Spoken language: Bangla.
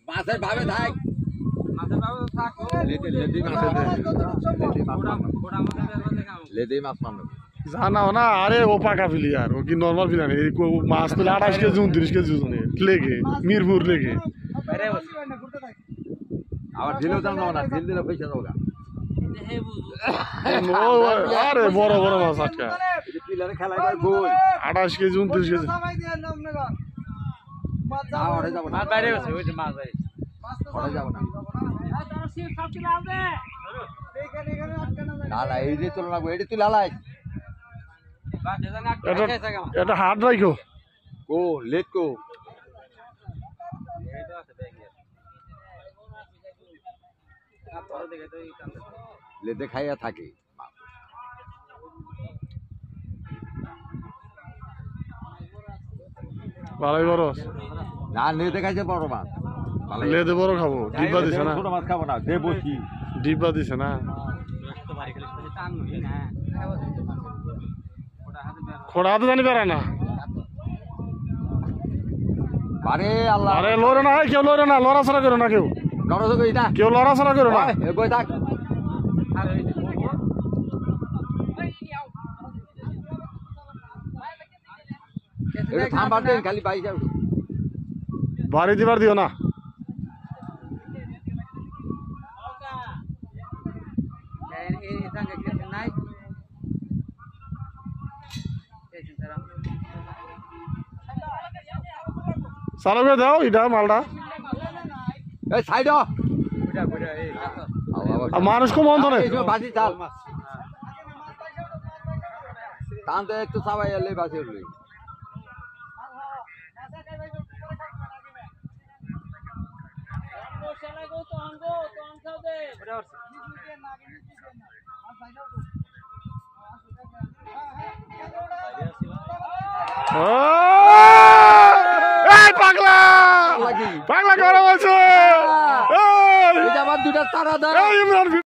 মাছের ভাবে থাক লেদি মাছ মানো জানাও না আরে ও পাকা প্লেয়ার ও কি নর্মাল প্লেয়ার মাছ পেলে 28 কেজি 29 কেজি ওজনে লেগে মিরপুর লেগে আবার ঢিলেও জানো না ঢিল দিলে পয়সা দেবো আরে বড় বড় মাছ আটকা প্লেয়ারে খেলায় ভাই ভুল 28 কেজি 29 কেজি মাছ বাইরে গেছে ওই যে মাছ বাইরে ওরা যাবো না লালা এই যে তোলা লাগবে এটি তুই লালাই এটা হাত রাখো কো লেট কো লেটে খাইয়া থাকে ভালোই বড় না লেটে খাইছে বড় মাছ লেদে বড় খাবো ডিব্বা দিছে না ছোট মাছ খাবো না দে বসি ডিব্বা দিছে না খোড়া হাতে জানি বেড়া না আরে আল্লাহ আরে লড়ে না কেউ লড়ে না লড়াছড়া করো না কেউ লড়া তো কই না কেউ লড়াছড়া করো না এ বই থাক এটা থামবার দেন খালি বাইশ যাও বাড়ি দিবার দিও না চালু করে দাও এটা মালটা এই সাইড মানুষ কম অন্তরে বাসি চাল টান তো একটু সবাই এলে বাসি উঠলি পাগলা পাগলা করে বলছে দুটা তারা দেয় ইমরান